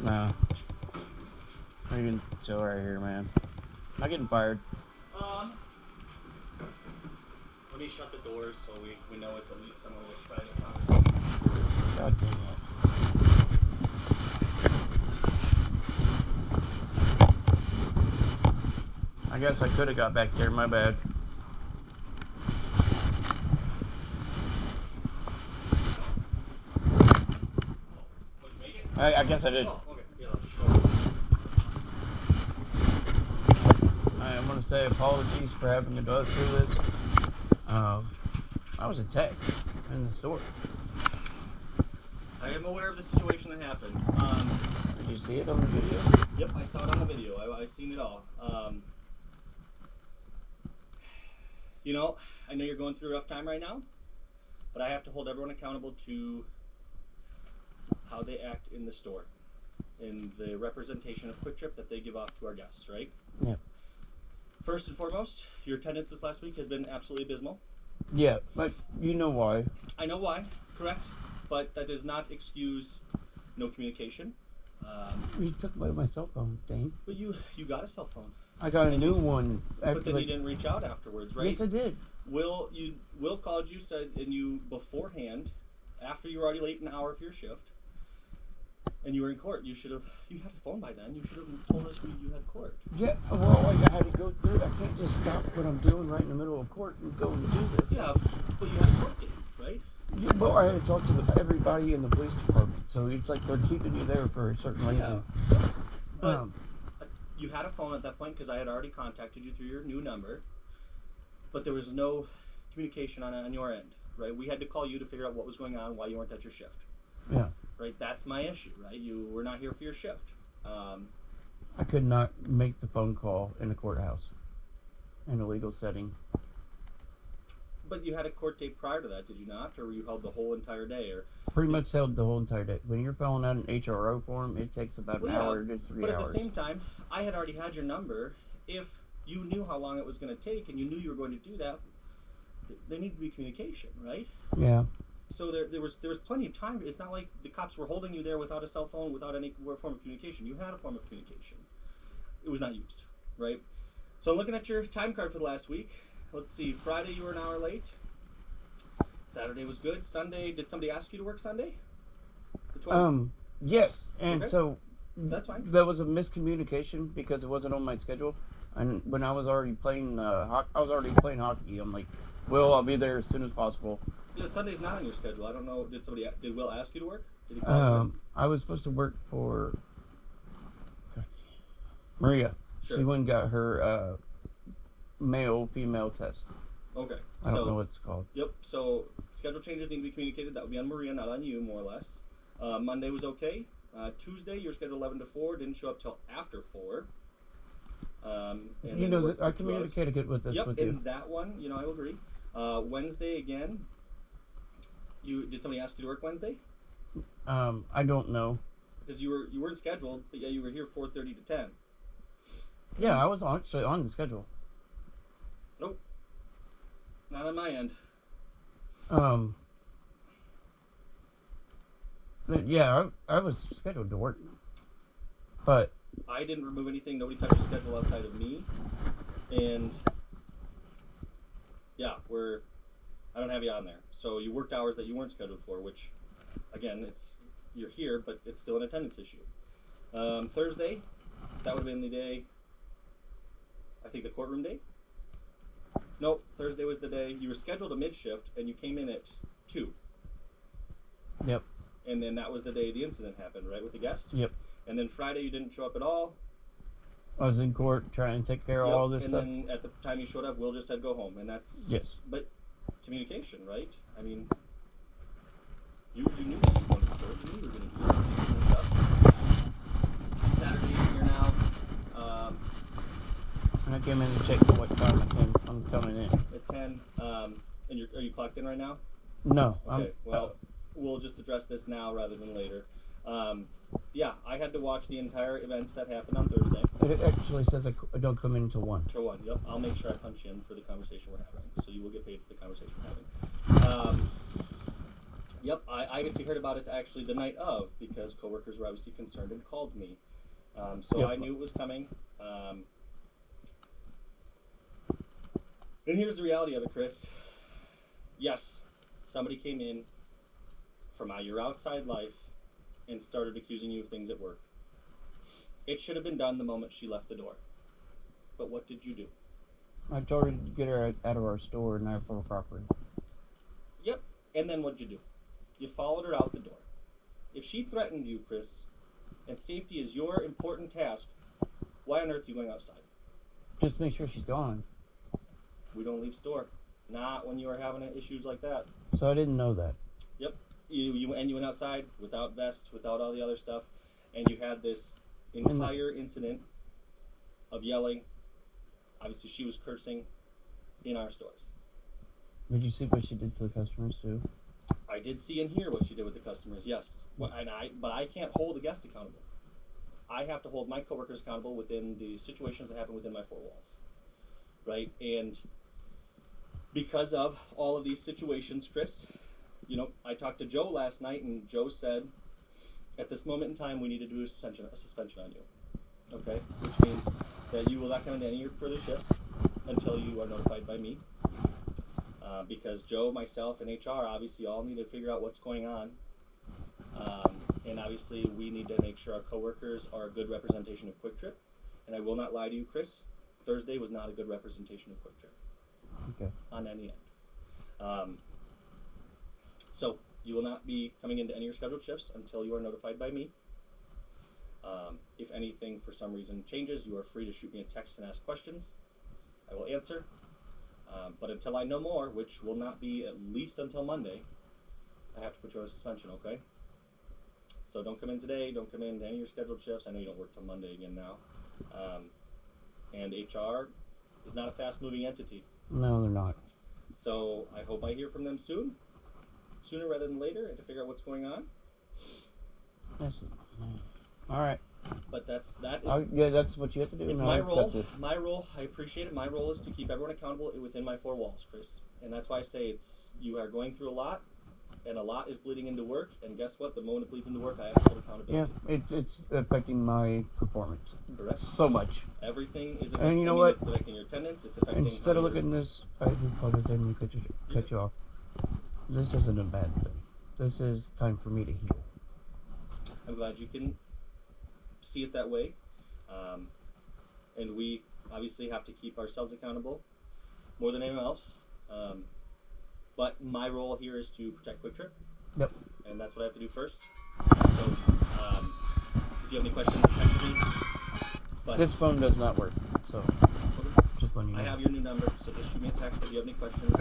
No. I'm even chill right here, man. I'm not getting fired. Let me shut the doors so we know it's at least some of this private conversation. God dang it. I guess I could have got back there, my bad. I guess I did. Oh, okay. Yeah, I want to say apologies for having to go through this. I was attacked in the store. I am aware of the situation that happened. Did you see it on the video? Yep, I saw it on the video. I seen it all. You know, I know you're going through a rough time right now, but I have to hold everyone accountable to how they act in the store and the representation of Kwik Trip that they give off to our guests, right? Yeah. First and foremost, your attendance this last week has been absolutely abysmal. Yeah, but you know why. I know why, correct, but that does not excuse no communication. You took away my cell phone, Dane. But you got a cell phone. I got a new one. But then you didn't reach out afterwards, right? Yes, I did. Will called you, said, and you beforehand, after you were already late an hour for your shift, and you were in court. You had a phone by then. You should have told us you had court. Yeah, well, I had to go through it. I can't just stop what I'm doing right in the middle of court and go and do this. Yeah, but you had a court date, right? Yeah, well, I had to talk to everybody in the police department, so it's like they're keeping you there for a certain reason. Yeah. But you had a phone at that point because I had already contacted you through your new number, but there was no communication on your end, right? We had to call you to figure out what was going on, why you weren't at your shift. Yeah. Right, that's my issue, right? You were not here for your shift. I could not make the phone call in the courthouse in a legal setting. But you had a court date prior to that, did you not? Or were you held the whole entire day? Or pretty much held the whole entire day. When you're filling out an HRO form, it takes about an hour to 3 hours. But at the same time, I had already had your number. If you knew how long it was going to take and you knew you were going to do that, there needed to be communication, right? Yeah. So there was plenty of time. It's not like the cops were holding you there without a cell phone, without any form of communication. You had a form of communication. It was not used, right? So I'm looking at your time card for the last week. Let's see. Friday you were an hour late. Saturday was good. Sunday, did somebody ask you to work Sunday? The 12th? Yes. And okay. So that's fine. There was a miscommunication because it wasn't on my schedule. And when I was already playing hockey, I'm like, well, I'll be there as soon as possible. Yeah, Sunday's not on your schedule. I don't know. Did Will ask you to work? Did he call you? I was supposed to work for Maria. Sure. She went and got her male-female test. Okay. I don't know what it's called. Yep. So schedule changes need to be communicated. That would be on Maria, not on you, more or less. Monday was okay. Tuesday, you were scheduled 11 to 4. Didn't show up till after 4. I communicated with this with you. Yep, and that one, I will agree. Wednesday again. Did somebody ask you to work Wednesday? I don't know. Because you weren't scheduled, but yeah, you were here 4:30 to 10. Yeah, I was actually on the schedule. Nope. Not on my end. Yeah, I was scheduled to work, but I didn't remove anything. Nobody touched the schedule outside of me, and yeah, I don't have you on there. So you worked hours that you weren't scheduled for, which, again, you're here, but it's still an attendance issue. Thursday, that would have been the day. I think the courtroom day. Nope, Thursday was the day you were scheduled a mid shift, and you came in at 2. Yep. And then that was the day the incident happened, right, with the guest? Yep. And then Friday you didn't show up at all. I was in court trying to take care of all this stuff. And then at the time you showed up, Will just said go home, and that's... Yes. But communication, right? I mean, you knew that you wanted to do it. You knew you were going to do this stuff. Saturday you're here now. And I came in to check what time I'm coming in. At 10. And are you clocked in right now? No. Okay, well, we'll just address this now rather than later. Yeah, I had to watch the entire event that happened on Thursday. It actually says I don't come in until 1. Till 1, yep. I'll make sure I punch in for the conversation we're having. So you will get paid for the conversation we're having. Yep, I obviously heard about it actually the night of because coworkers were obviously concerned and called me. So Yep. I knew it was coming. And here's the reality of it, Chris. Yes, somebody came in from your outside life and started accusing you of things at work. It should have been done the moment she left the door. But what did you do? I told her to get her out of our store and out of our property. Yep. And then what'd you do? You followed her out the door. If she threatened you, Chris, and safety is your important task, why on earth are you going outside? Just make sure she's gone. We don't leave store. Not when you are having issues like that. So I didn't know that. Yep. You went outside without vests, without all the other stuff, and you had this entire incident of yelling. Obviously, she was cursing in our stores. Did you see what she did to the customers too? I did see and hear what she did with the customers. Yes. But I can't hold a guest accountable. I have to hold my coworkers accountable within the situations that happen within my four walls. Right? And because of all of these situations, Chris, I talked to Joe last night, and Joe said, at this moment in time, we need to do a suspension on you. Okay? Which means that you will not come into any further shifts until you are notified by me. Because Joe, myself, and HR obviously all need to figure out what's going on. And obviously, we need to make sure our coworkers are a good representation of Kwik Trip. And I will not lie to you, Chris, Thursday was not a good representation of Kwik Trip. Okay. On any end. So you will not be coming into any of your scheduled shifts until you are notified by me. If anything for some reason changes, you are free to shoot me a text and ask questions. I will answer. But until I know more, which will not be at least until Monday, I have to put you on a suspension, okay? So don't come in today, don't come in to any of your scheduled shifts. I know you don't work till Monday again now. And HR is not a fast-moving entity. No, they're not. So I hope I hear from them sooner rather than later, and to figure out what's going on. All right. But that's what you have to do. It's my role. My role, I appreciate it. My role is to keep everyone accountable within my four walls, Chris. And that's why I say you are going through a lot, and a lot is bleeding into work. And guess what? The moment it bleeds into work, I have to hold accountability. Yeah, it's affecting my performance. Correct. So much. Everything is affecting. And you know what? It's affecting your attendance. It's affecting. Instead of looking at this, I didn't mean to cut you off. This isn't a bad thing. This is time for me to heal. I'm glad you can see it that way. And we obviously have to keep ourselves accountable more than anyone else. But my role here is to protect Kwik Trip. Yep. And that's what I have to do first. So if you have any questions, text me. But this phone does not work, so just letting you know. I have your new number, so just shoot me a text if you have any questions.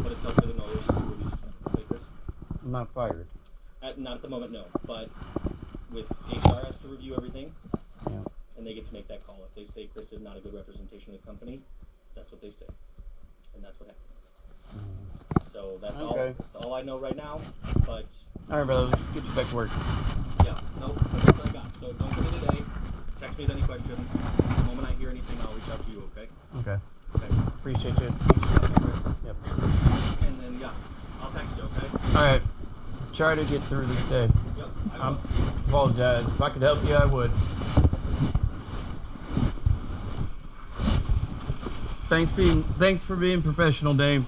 But until further notice, we will be suspended. Okay, Chris? I'm not fired. Not at the moment, no. But with HR has to review everything. Yeah. And they get to make that call. If they say Chris is not a good representation of the company, that's what they say. And that's what happens. So that's all I know right now. But alright, brother, let's get you back to work. Yeah, nope, that's what I got. So don't come in today. Text me with any questions. The moment I hear anything, I'll reach out to you, okay? Okay. Okay. Appreciate you. Okay, Chris. Yep. And then yeah, I'll text you, okay? Alright. Try to get through this day. Yep, I apologize. If I could help you, I would. Thanks for being professional, Dame.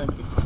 Thank you.